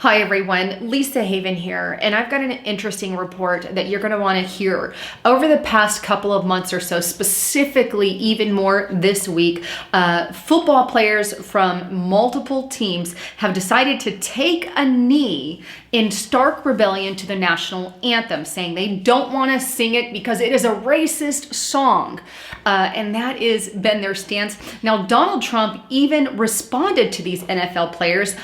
Hi everyone, Lisa Haven here, and I've got an interesting report that you're going to want to hear. Over the past couple of months or so, specifically even more this week, football players from multiple teams have decided to take a knee in stark rebellion to the national anthem, saying they don't want to sing it because it is a racist song. And that has been their stance. Now, Donald Trump even responded to these NFL players.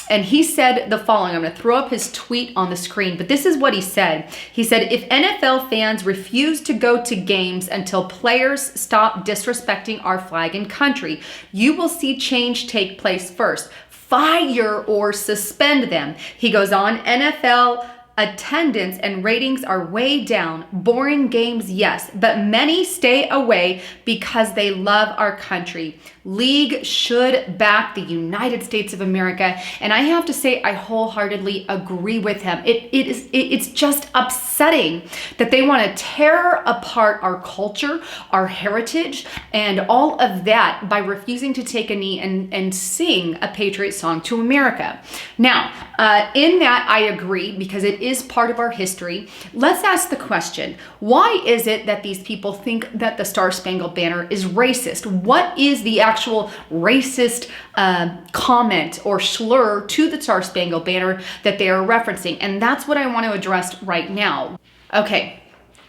And he said the following. I'm going to throw up his tweet on the screen, but this is what he said. He said, if NFL fans refuse to go to games until players stop disrespecting our flag and country, you will see change take place first. Fire or suspend them. He goes on, NFL attendance and ratings are way down. Boring games, yes, but many stay away because they love our country. League should back the United States of America. And I have to say, I wholeheartedly agree with him. It's just upsetting that they want to tear apart our culture, our heritage, and all of that by refusing to take a knee and sing a Patriot song to America. Now, in that, I agree because it is part of our history. Let's ask the question, why is it that these people think that the Star-Spangled Banner is racist? What is the actual racist comment or slur to the Star-Spangled Banner that they are referencing? And that's what I want to address right now. Okay.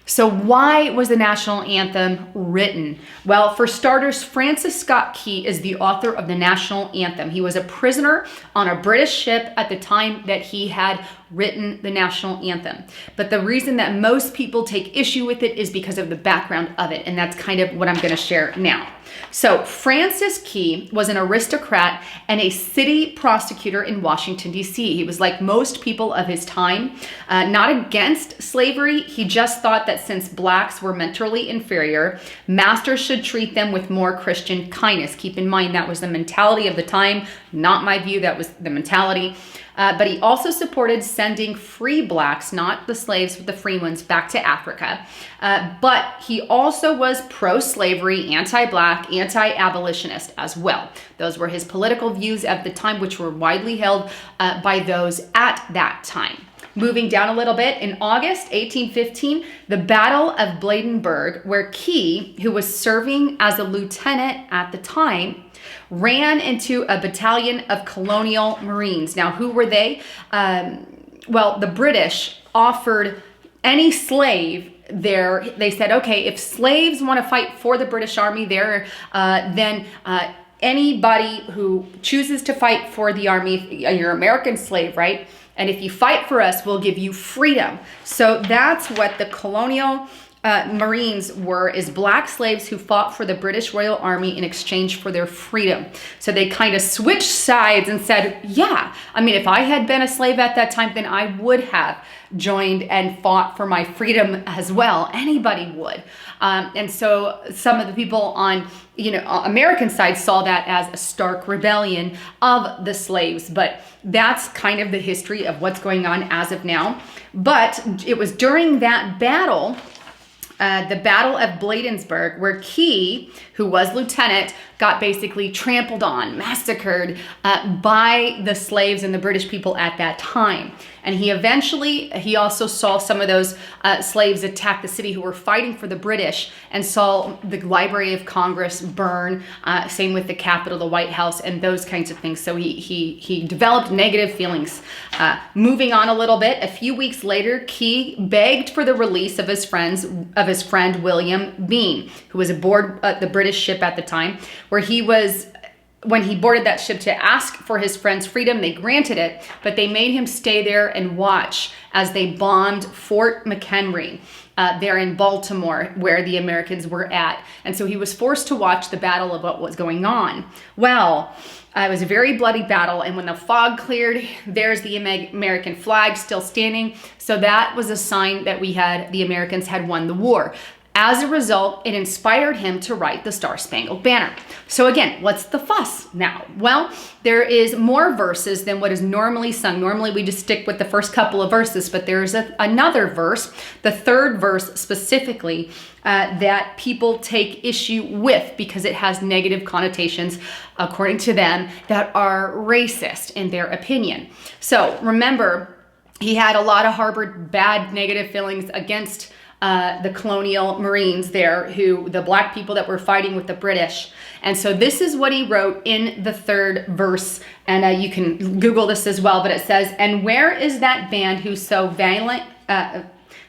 So why was the national anthem written? Well, for starters, Francis Scott Key is the author of the national anthem. He was a prisoner on a British ship at the time that he had written the national anthem. But the reason that most people take issue with it is because of the background of it. And that's kind of what I'm going to share now. So Francis Key was an aristocrat and a city prosecutor in Washington, D.C. He was like most people of his time, not against slavery. He just thought that since blacks were mentally inferior, masters should treat them with more Christian kindness. Keep in mind, that was the mentality of the time, not my view. That was the mentality. But he also supported sending free blacks, not the slaves, but the free ones, back to Africa. But he also was pro-slavery, anti-black, anti-abolitionist as well. Those were his political views at the time, which were widely held by those at that time. Moving down a little bit, in August 1815, the Battle of Bladensburg, where Key, who was serving as a lieutenant at the time, ran into a battalion of colonial Marines. Now, who were they? Well, the British offered any slave there. They said, okay, if slaves want to fight for the British Army there, then anybody who chooses to fight for the Army, you're an American slave, right? And if you fight for us, we'll give you freedom. So that's what the colonial Marines were, is black slaves who fought for the British Royal Army in exchange for their freedom. So they kind of switched sides and said, yeah, I mean, if I had been a slave at that time, then I would have joined and fought for my freedom as well. Anybody would. And so some of the people on, American side saw that as a stark rebellion of the slaves. But that's kind of the history of what's going on as of now. But it was during that battle, the Battle of Bladensburg, where Key, who was lieutenant, got basically trampled on, massacred by the slaves and the British people at that time. And he also saw some of those slaves attack the city who were fighting for the British, and saw the Library of Congress burn, same with the Capitol, the White House, and those kinds of things. So he developed negative feelings. Moving on a little bit, a few weeks later, Key begged for the release of his friend William Bean, who was aboard the British ship at the time, where he was. When he boarded that ship to ask for his friend's freedom, they granted it, but they made him stay there and watch as they bombed Fort McHenry there in Baltimore, where the Americans were at. And so he was forced to watch the battle of what was going on. Well, it was a very bloody battle, and when the fog cleared, there's the American flag still standing. So that was a sign that the Americans had won the war. As a result, it inspired him to write the Star-Spangled Banner. So again, what's the fuss now? Well, there is more verses than what is normally sung. Normally we just stick with the first couple of verses, but there's another verse, the third verse specifically, that people take issue with because it has negative connotations, according to them, that are racist in their opinion. So remember, he had a lot of harbored bad negative feelings against the colonial Marines there, the black people that were fighting with the British. And so this is what he wrote in the third verse, and you can Google this as well, but it says, "And where is that band who so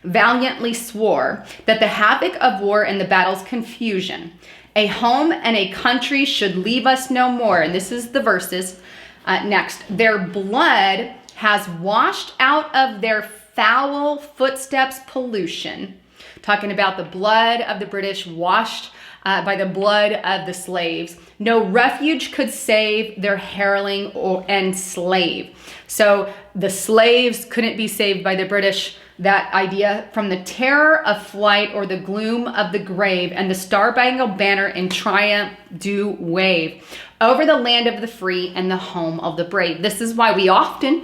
valiantly swore that the havoc of war and the battle's confusion, a home and a country should leave us no more?" And this is the verses next. "Their blood has washed out of their foul footsteps pollution." Talking about the blood of the British washed by the blood of the slaves. "No refuge could save their hireling and slave." So the slaves couldn't be saved by the British. That idea, "From the terror of flight or the gloom of the grave, and the star-spangled banner in triumph do wave over the land of the free and the home of the brave." This is why we often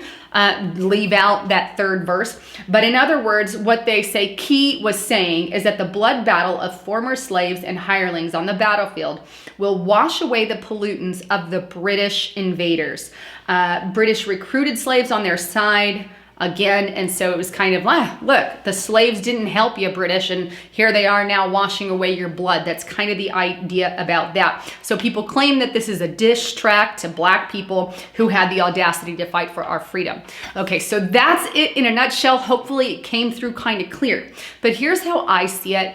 leave out that third verse. But in other words, what they say Key was saying is that the blood battle of former slaves and hirelings on the battlefield will wash away the pollutants of the British invaders. British recruited slaves on their side again, and so it was kind of, look, the slaves didn't help you, British, and here they are now washing away your blood. That's kind of the idea about that. So people claim that this is a diss track to black people who had the audacity to fight for our freedom. Okay, so that's it in a nutshell. Hopefully it came through kind of clear. But here's how I see it.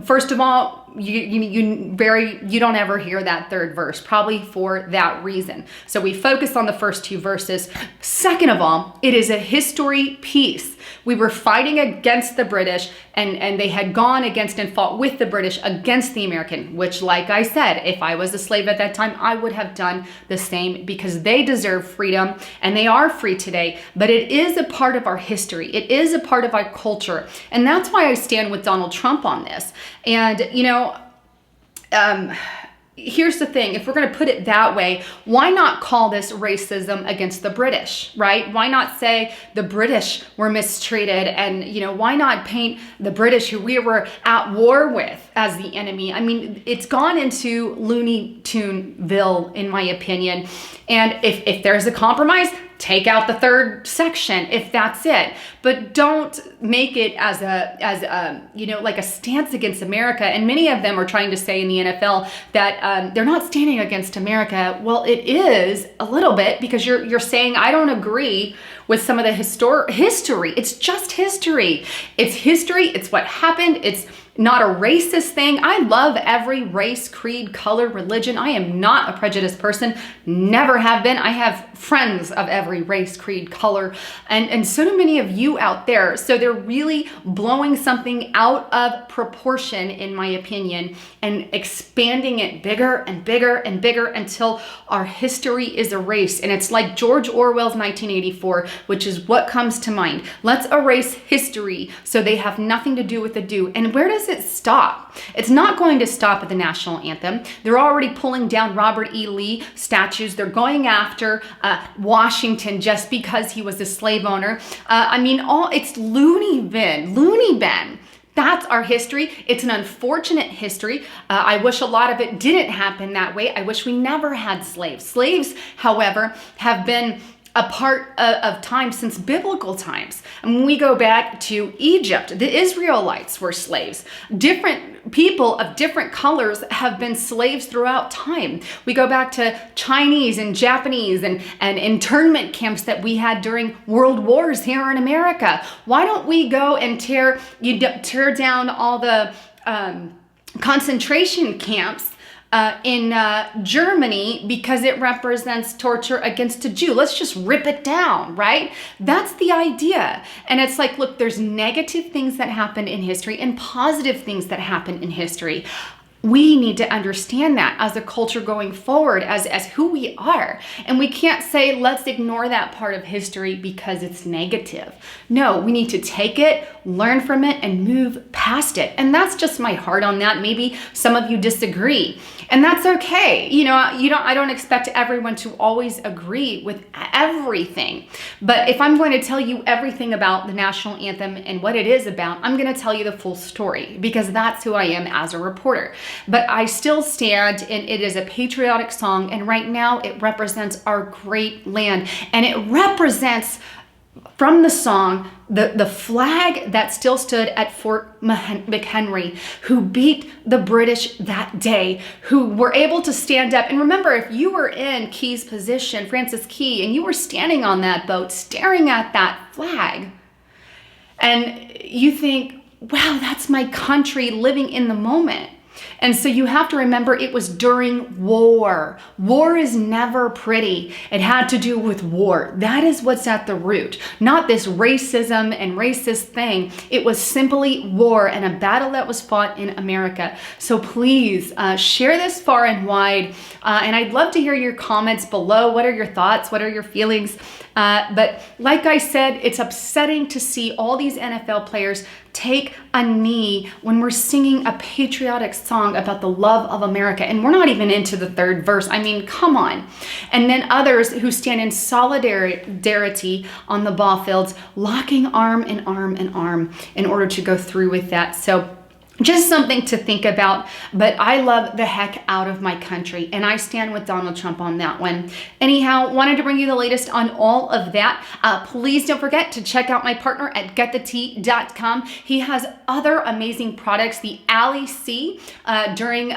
First of all, you don't ever hear that third verse, probably for that reason. So we focus on the first two verses. Second of all, it is a history piece. We were fighting against the British, and they had gone against and fought with the British against the American, which, like I said, if I was a slave at that time, I would have done the same because they deserve freedom and they are free today. But it is a part of our history. It is a part of our culture. And that's why I stand with Donald Trump on this. And, here's the thing, if we're going to put it that way, why not call this racism against the British, right? Why not say the British were mistreated, and, why not paint the British who we were at war with as the enemy? I mean, it's gone into Looney Tuneville, in my opinion. And if there's a compromise, take out the third section if that's it, but don't make it as like a stance against America. And many of them are trying to say in the NFL that they're not standing against America. Well, it is a little bit, because you're saying I don't agree with some of the history. It's just history. It's history. It's what happened. It's not a racist thing. I love every race, creed, color, religion. I am not a prejudiced person. Never have been. I have friends of every race, creed, color, and so do many of you out there. So they're really blowing something out of proportion, in my opinion, and expanding it bigger and bigger and bigger until our history is erased. And it's like George Orwell's 1984, which is what comes to mind. Let's erase history so they have nothing to do with the do. And where does it stop? It's not going to stop at the National Anthem. They're already pulling down Robert E. Lee statues. They're going after Washington just because he was a slave owner. It's loony bin. That's our history. It's an unfortunate history. I wish a lot of it didn't happen that way. I wish we never had slaves. Slaves, however, have been a part of time since biblical times. And when we go back to Egypt, the Israelites were slaves. Different people of different colors have been slaves throughout time. We go back to Chinese and Japanese and internment camps that we had during world wars here in America. Why don't we go and tear down all the concentration camps in Germany because it represents torture against a Jew? Let's just rip it down, right? That's the idea. And it's like, look, there's negative things that happen in history and positive things that happen in history. We need to understand that as a culture going forward, as who we are. And we can't say, let's ignore that part of history because it's negative. No, we need to take it, learn from it, and move past it. And that's just my heart on that. Maybe some of you disagree, and that's okay. I don't expect everyone to always agree with everything. But if I'm going to tell you everything about the national anthem and what it is about, I'm going to tell you the full story, because that's who I am as a reporter. But I still stand, and it is a patriotic song, and right now it represents our great land, and it represents, from the song, the flag that still stood at Fort McHenry, who beat the British that day, who were able to stand up. And remember, if you were in Key's position, Francis Key, and you were standing on that boat staring at that flag, and you think, wow, that's my country living in the moment. And so you have to remember, it was during war. War is never pretty. It had to do with war. That is what's at the root, not this racism and racist thing. It was simply war and a battle that was fought in America. So please share this far and wide. And I'd love to hear your comments below. What are your thoughts? What are your feelings? But like I said, it's upsetting to see all these NFL players take a knee when we're singing a patriotic song about the love of America. And we're not even into the third verse. I mean, come on. And then others who stand in solidarity on the ball fields, locking arm in arm in arm in order to go through with that. So just something to think about. But I love the heck out of my country, and I stand with Donald Trump on that one. Anyhow, wanted to bring you the latest on all of that. Please don't forget to check out my partner at getthetea.com. He has other amazing products. The Alley C during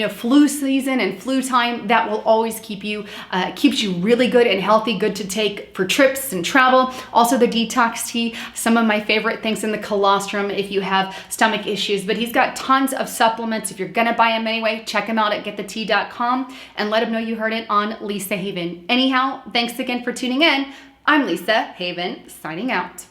flu season and flu time, that will always keeps you really good and healthy, good to take for trips and travel. Also the Detox Tea, some of my favorite things in the colostrum if you have stomach issues. But he's got tons of supplements. If you're going to buy them anyway, check him out at getthetea.com and let him know you heard it on Lisa Haven. Anyhow, thanks again for tuning in. I'm Lisa Haven, signing out.